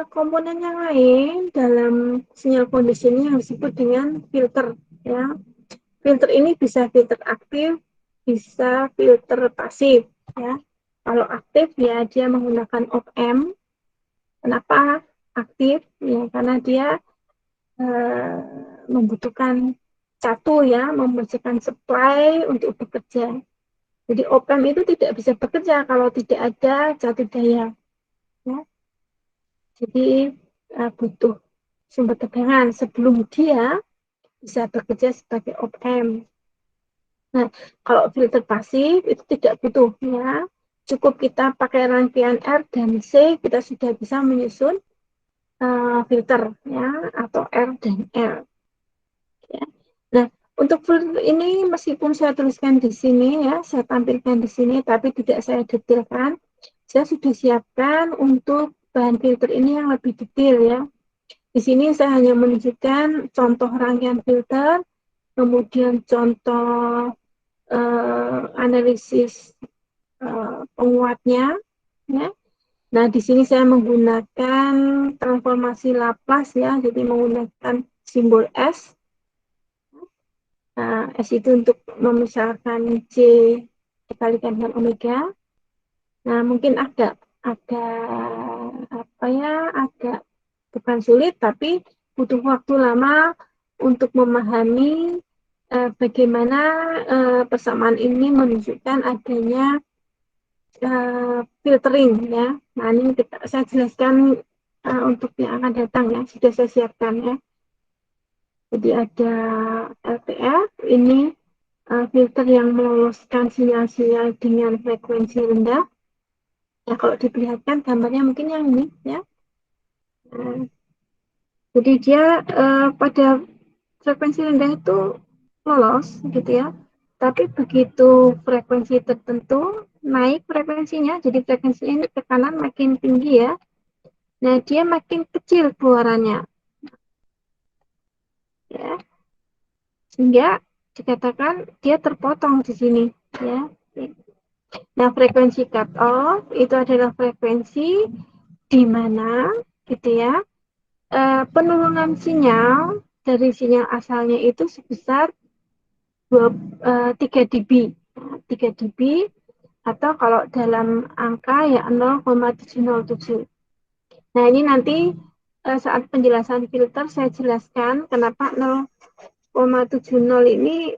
komponen yang lain dalam sinyal conditioning yang disebut dengan filter, ya. Filter ini bisa filter aktif, bisa filter pasif, ya. Kalau aktif ya dia menggunakan op-amp. Kenapa aktif? Ya karena dia membutuhkan satu, ya, membutuhkan supply untuk bekerja. Jadi op-amp itu tidak bisa bekerja kalau tidak ada satu daya, ya. Jadi butuh sumber tegangan sebelum dia bisa bekerja sebagai op-amp. Nah, kalau filter pasif itu tidak butuh, ya. Cukup kita pakai rangkaian R dan C, kita sudah bisa menyusun filter, ya, atau R dan L. Ya. Nah, untuk filter ini meskipun saya tuliskan di sini, ya, saya tampilkan di sini, tapi tidak saya detailkan. Saya sudah siapkan untuk bahan filter ini yang lebih detail, ya. Di sini saya hanya menunjukkan contoh rangkaian filter, kemudian contoh analisis penguatnya, ya. Nah, di sini saya menggunakan transformasi Laplace, ya, jadi menggunakan simbol S. Nah, S itu untuk memisahkan J dikalikan dengan omega. Nah, mungkin agak apa ya, agak bukan sulit, tapi butuh waktu lama untuk memahami bagaimana persamaan ini menunjukkan adanya filtering, ya. Nah, ini saya jelaskan untuk yang akan datang, ya, sudah saya siapkan, ya. Jadi ada LTF, ini filter yang meloloskan sinyal-sinyal dengan frekuensi rendah. Ya, kalau diperlihatkan gambarnya mungkin yang ini, ya. Nah, jadi dia pada frekuensi rendah itu lolos, gitu, ya. Tapi begitu frekuensi tertentu naik frekuensinya, jadi frekuensinya ini tekanan makin tinggi, ya. Nah, dia makin kecil keluarannya, ya. Sehingga dikatakan dia terpotong di sini, ya. Nah, frekuensi cut off itu adalah frekuensi di mana, gitu, ya, penurunan sinyal dari sinyal asalnya itu sebesar 3 dB. 3 dB atau kalau dalam angka ya 0,707. Nah, ini nanti saat penjelasan filter saya jelaskan kenapa 0,70 ini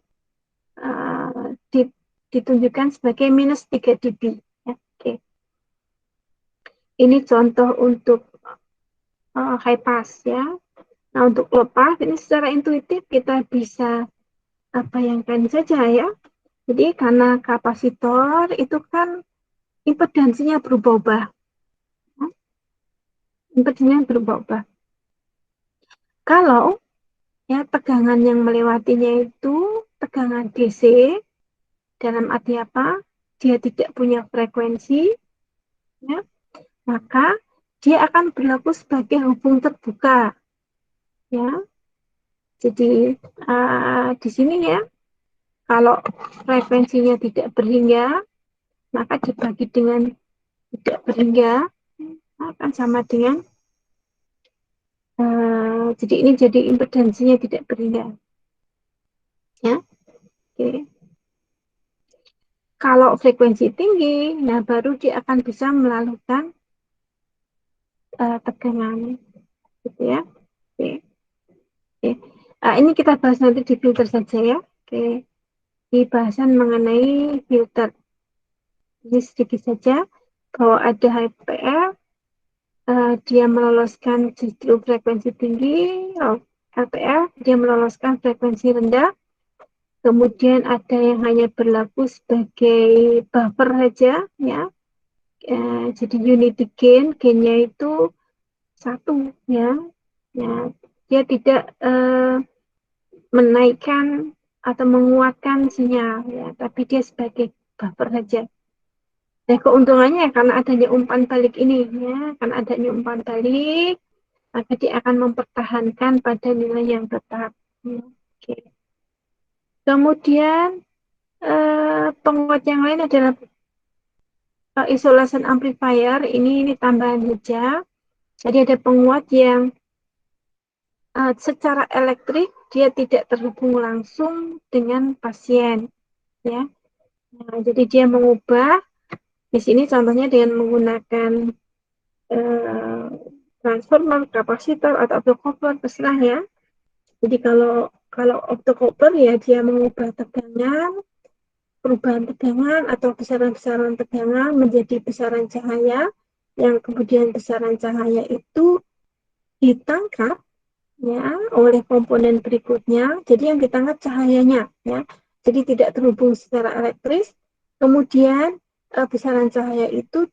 ditunjukkan sebagai minus 3 dB. Ya, oke. Ini contoh untuk high pass, ya. Nah, untuk low pass ini secara intuitif kita bisa bayangkan saja, ya. Jadi karena kapasitor itu kan impedansinya berubah-ubah. Impedansinya berubah-ubah. Kalau, ya, tegangan yang melewatinya itu tegangan DC, dalam arti apa? Dia tidak punya frekuensi, ya, maka dia akan berlaku sebagai hubung terbuka, ya. Jadi di sini, ya, kalau frekuensinya tidak berhingga, maka dibagi dengan tidak berhingga akan sama dengan jadi ini jadi impedansinya tidak berhingga, ya. Oke. Kalau frekuensi tinggi, nah baru dia akan bisa melakukan tegangan, gitu, ya. Oke. Oke. Ini kita bahas nanti di filter saja, ya. Oke. Di bahasan mengenai filter ini sedikit saja bahwa ada HPL, dia meloloskan justru frekuensi tinggi, LPL dia meloloskan frekuensi rendah. Kemudian ada yang hanya berlaku sebagai buffer saja, ya. Jadi unity gain, gainnya itu satu, ya. Ya, dia tidak menaikkan atau menguatkan sinyal, ya, tapi dia sebagai buffer saja. Nah, keuntungannya karena adanya umpan balik ini, ya, karena adanya umpan balik, maka dia akan mempertahankan pada nilai yang tetap. Ya, oke. Kemudian penguat yang lain adalah isolation amplifier. Ini tambahan saja. Jadi ada penguat yang secara elektrik dia tidak terhubung langsung dengan pasien, ya. Nah, jadi dia mengubah di sini contohnya dengan menggunakan eh, transformer, kapasitor atau optocoupler terserah ya. Jadi kalau optocoupler ya dia mengubah tegangan, perubahan tegangan atau besaran-besaran tegangan menjadi besaran cahaya yang kemudian besaran cahaya itu ditangkap ya oleh komponen berikutnya. Jadi yang ditangkap cahayanya ya. Jadi tidak terhubung secara elektris. Kemudian besaran cahaya itu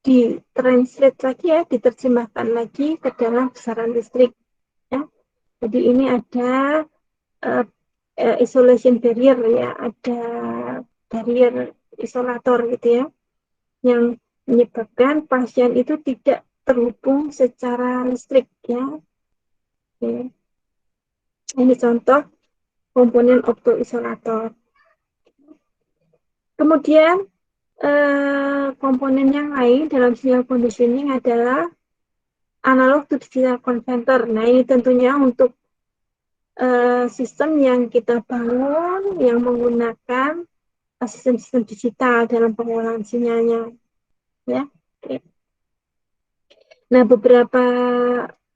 ditranslate lagi ya, diterjemahkan lagi ke dalam besaran listrik ya. Jadi ini ada uh, isolation barrier ya, ada barrier isolator gitu ya, yang menyebabkan pasien itu tidak terhubung secara listrik ya. Oke. Ini contoh komponen optoisolator. Kemudian komponen yang lain dalam sinyal conditioning adalah analog to digital converter. Nah, ini tentunya untuk sistem yang kita bangun yang menggunakan sistem-sistem digital dalam pengolahan sinyalnya. Ya. Oke. Nah, beberapa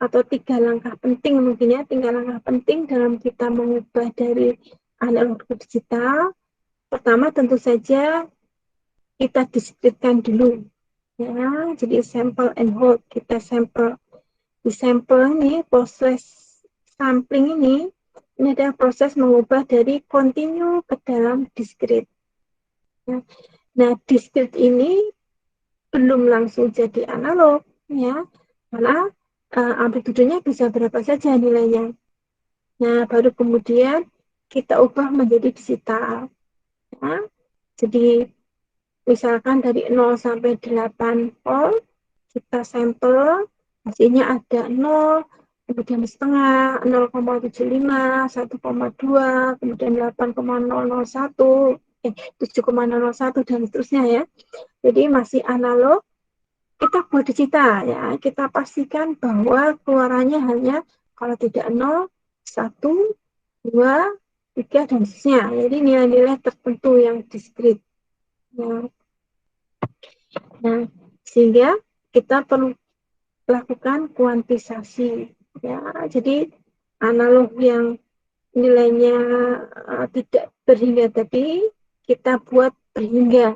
atau 3 langkah penting mungkin ya, 3 langkah penting dalam kita mengubah dari analog ke digital. Pertama tentu saja kita diskretkan dulu. Ya, jadi sample and hold, kita sampel. Di sampel ini, proses sampling ini adalah proses mengubah dari continue ke dalam discrete. Nah, discrete ini belum langsung jadi analog, ya, karena amplitudenya bisa berapa saja nilainya. Nah, baru kemudian kita ubah menjadi digital. Ya. Jadi, misalkan dari 0 sampai 8 volt, kita sampel, hasilnya ada 0, kemudian setengah, 0,75, 1,2, kemudian 8,001, 7,001, dan seterusnya ya. Jadi masih analog, kita buat digital ya, kita pastikan bahwa keluarannya hanya kalau tidak 0, 1, 2, 3, dan seterusnya. Jadi nilai-nilai tertentu yang diskrit. Ya. Nah, sehingga kita perlu lakukan kuantisasi. Ya, jadi analog yang nilainya tidak berhingga tadi kita buat berhingga.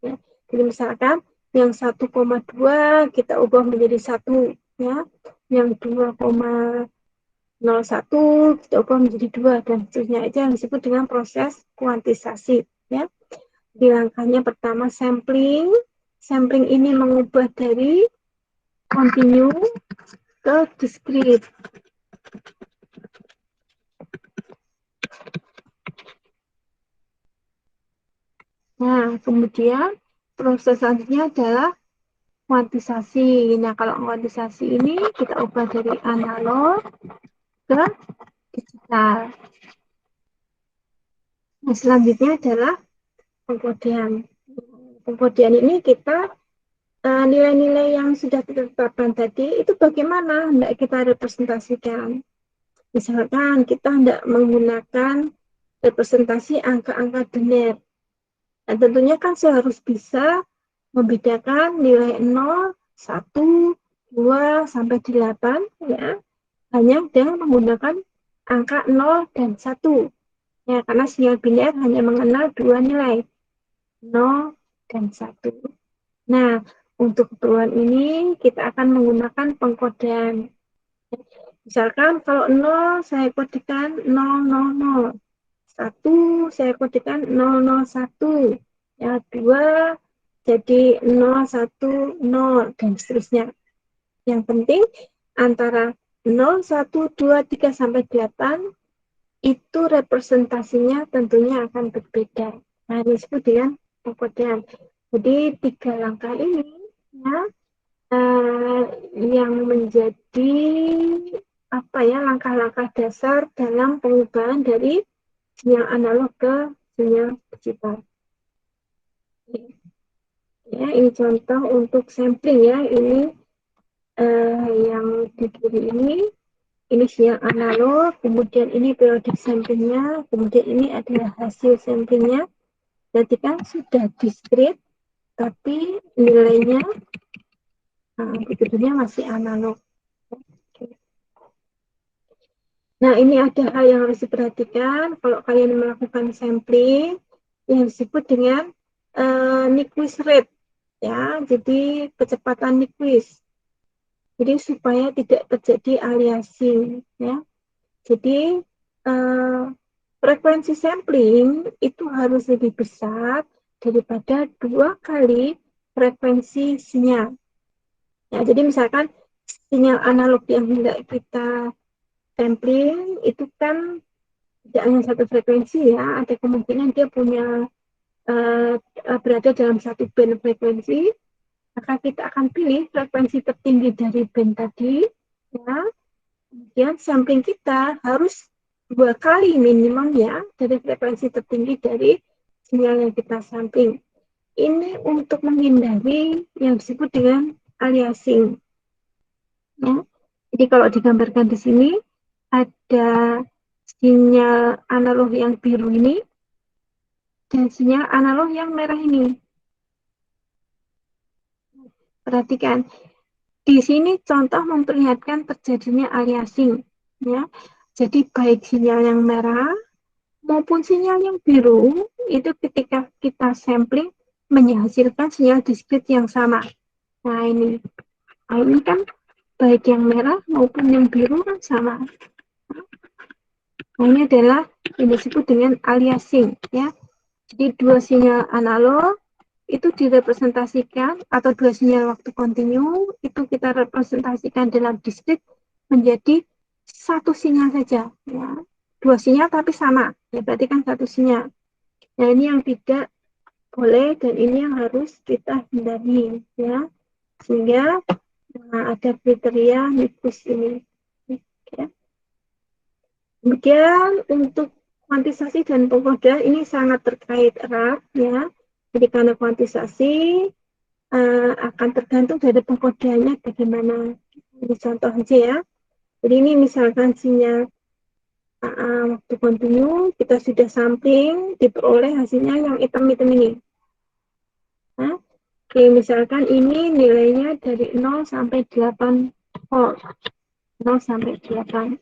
Ya. Jadi misalkan yang 1,2 kita ubah menjadi 1 ya. Yang 2,01 kita ubah menjadi 2 dan seterusnya. Itu yang disebut dengan proses kuantisasi ya. Di langkahnya pertama sampling. Sampling ini mengubah dari continue ke discrete. Nah, kemudian proses selanjutnya adalah kuantisasi. Nah, kalau kuantisasi ini kita ubah dari analog ke digital. Nah, selanjutnya adalah pengkodean. Pengkodean ini kita nilai-nilai yang sudah ditetapkan tadi itu bagaimana hendak kita representasikan. Misalkan kita hendak menggunakan representasi angka-angka biner. Dan tentunya kan saya harus bisa membedakan nilai 0, 1, 2, sampai 8 ya, hanya dengan menggunakan angka 0 dan 1. Ya, karena sinyal biner hanya mengenal 2 nilai, 0 dan 1. Nah, untuk keperluan ini kita akan menggunakan pengkodean. Misalkan kalau 0 saya kodekan 000, 1 saya kodekan 001, ya 2 jadi 010 dan seterusnya. Yang penting antara 0, 1, 2, 3 sampai 8 itu representasinya tentunya akan berbeda. Nah, ini disebut dengan pengkodean. Jadi 3 langkah ini ya yang menjadi apa ya langkah-langkah dasar dalam pengubahan dari sinyal analog ke sinyal digital. Ya, ini contoh untuk sampling ya. Ini yang di kiri ini sinyal analog, kemudian ini periodic samplingnya, kemudian ini adalah hasil samplingnya. Berarti kan sudah diskrit, tapi nilainya betulnya masih analog. Nah, ini ada hal yang harus diperhatikan kalau kalian melakukan sampling yang disebut dengan Nyquist rate, ya. Jadi kecepatan Nyquist. Jadi supaya tidak terjadi aliasing, ya. Jadi frekuensi sampling itu harus lebih besar daripada 2 kali frekuensi sinyal. Ya, jadi misalkan sinyal analog yang hendak kita sampling itu kan tidak hanya satu frekuensi, ya, ada kemungkinan dia punya berada dalam satu band frekuensi, maka kita akan pilih frekuensi tertinggi dari band tadi, ya. Kemudian sampling kita harus 2 kali minimum, ya, dari frekuensi tertinggi dari sinyal yang kita sampling. Ini untuk menghindari yang disebut dengan aliasing, ya. Jadi kalau digambarkan di sini ada sinyal analog yang biru ini dan sinyal analog yang merah ini. Perhatikan, di sini contoh memperlihatkan terjadinya aliasing, ya. Jadi baik sinyal yang merah maupun sinyal yang biru itu ketika kita sampling menghasilkan sinyal diskrit yang sama. Nah, ini kan baik yang merah maupun yang biru kan sama. Nah, ini adalah yang disebut dengan aliasing, ya. Jadi dua sinyal analog itu direpresentasikan, atau dua sinyal waktu kontinu itu kita representasikan dalam diskrit menjadi satu sinyal saja, ya. Dua sinyal tapi sama, ya berarti kan satu sinyal. Nah, ini yang tidak boleh dan ini yang harus kita hindari, ya, sehingga ada kriteria Nyquist ini, ya. Kemudian untuk kuantisasi dan pengkodaan ini sangat terkait erat, ya. Jadi karena kuantisasi akan tergantung dari pengkodeannya bagaimana. Ini contoh aja, ya. Jadi ini misalkan sinyal waktu kontinu kita sudah sampling, diperoleh hasilnya yang hitam-hitam ini. Nah, oke, misalkan ini nilainya dari 0 sampai 8 volt. 0 sampai 8.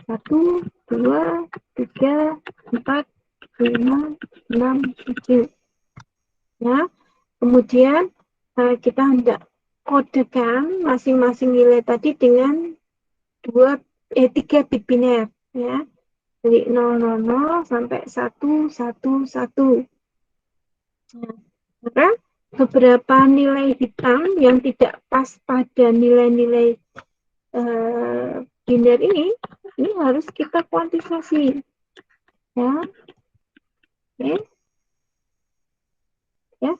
1, 2, 3, 4, 5, 6, 7. Ya, kemudian kita hendak kodekan masing-masing nilai tadi dengan 3 bit biner, ya. Dari 000 sampai 111. Nah, maka beberapa nilai hitam yang tidak pas pada nilai-nilai biner ini harus kita kuantisasi, ya. Oke. Ya.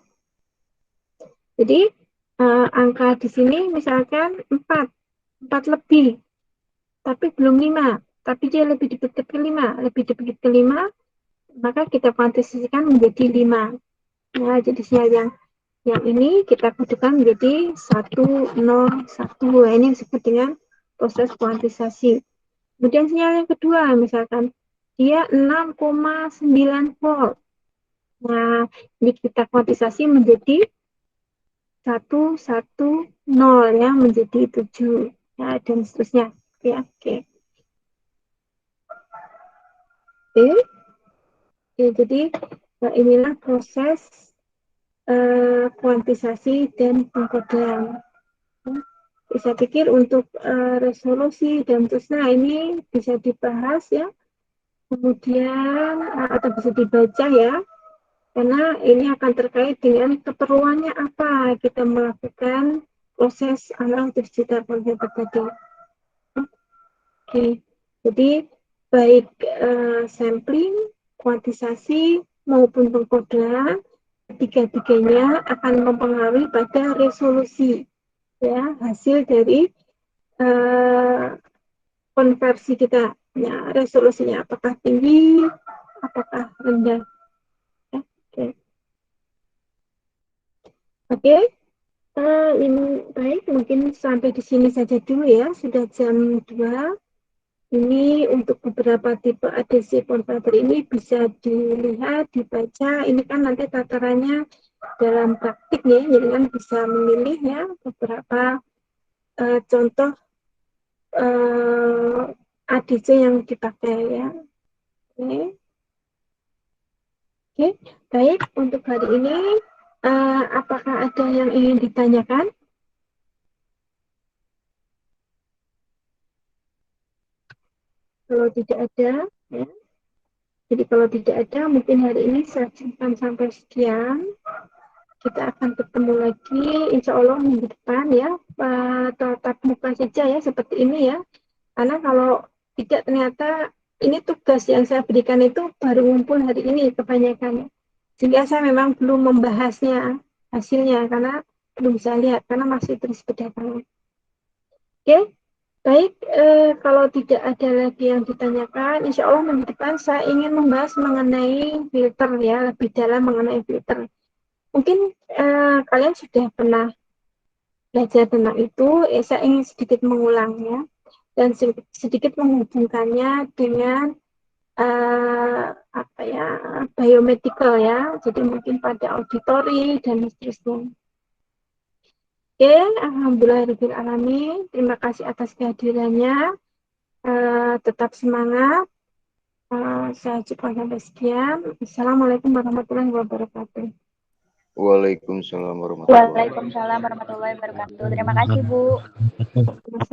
Jadi angka di sini misalkan 4 lebih, tapi belum 5, tapi dia lebih dekat ke 5, maka kita kuantisasikan menjadi 5. Nah, jadi sinyal yang ini kita kodekan menjadi 101. Nah, ini disebut dengan proses kuantisasi. Kemudian sinyal yang kedua, misalkan dia 6,9 volt. Nah, ini kita kuantisasi menjadi 110, ya, menjadi 7, ya, dan seterusnya, ya. Oke. Jadi inilah proses kuantisasi dan pengkodean. Saya pikir untuk resolusi dan seterusnya ini bisa dibahas, ya, kemudian atau bisa dibaca, ya, karena ini akan terkait dengan keperluannya apa kita melakukan proses analog digital converter tadi. Oke, jadi baik sampling, kuantisasi maupun pengkodean, tiga-tiganya akan mempengaruhi pada resolusi, ya, hasil dari konversi kita, ya, resolusinya apakah tinggi, apakah rendah. Oke. Oke. Ini baik, mungkin sampai di sini saja dulu ya, sudah jam 2. Ini untuk beberapa tipe adhesi konverter ini bisa dilihat, dibaca. Ini kan nanti tatarannya dalam praktik ya, jadi kan bisa memilih ya beberapa contoh ADC yang dipakai ya. Oke, Oke. Baik untuk hari ini. Apakah ada yang ingin ditanyakan? Kalau tidak ada, ya. Jadi kalau tidak ada, mungkin hari ini saya simpan sampai sekian. Kita akan ketemu lagi, insya Allah minggu depan ya, tatap muka saja ya, seperti ini ya. Karena kalau tidak ternyata ini tugas yang saya berikan itu baru ngumpul hari ini kebanyakan. Sehingga saya memang belum membahasnya hasilnya karena belum saya lihat karena masih terus berdatangan. Oke, baik. Kalau tidak ada lagi yang ditanyakan, insya Allah minggu depan saya ingin membahas mengenai filter ya, lebih dalam mengenai filter. Mungkin kalian sudah pernah belajar tentang itu, saya ingin sedikit mengulangnya dan sedikit menghubungkannya dengan apa ya, biomedical ya, jadi mungkin pada auditori dan seterusnya. Oke, alhamdulillahirobbilalamin. Terima kasih atas kehadirannya. Tetap semangat. Saya cukup sampai sekian. Assalamualaikum warahmatullahi wabarakatuh. Waalaikumsalam warahmatullahi wabarakatuh. Waalaikumsalam warahmatullahi wabarakatuh. Terima kasih, Bu. Sama-sama.